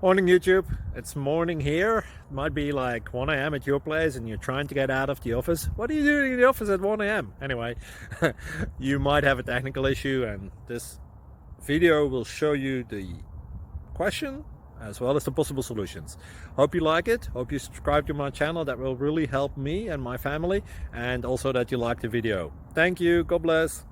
Morning YouTube, it's morning here. It might be like 1 a.m. at your place and you're trying to get out of the office. What are you doing in the office at 1 a.m.? Anyway, you might have a technical issue and this video will show you the question as well as the possible solutions. Hope you like it, hope you subscribe to my channel. That will really help me and my family, and also that you like the video. Thank you, God bless.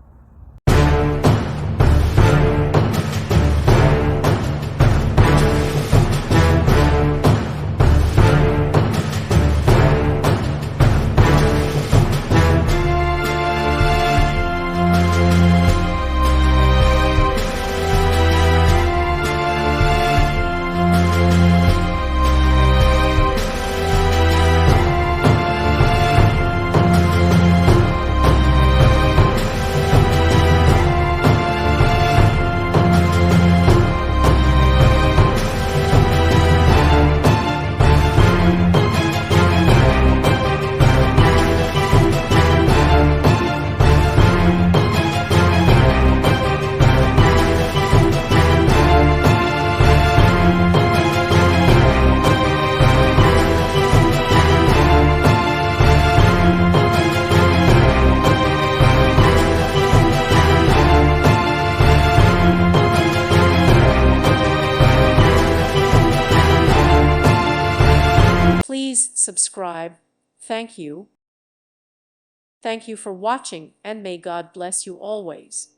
Please subscribe. Thank you. Thank you for watching, and may God bless you always.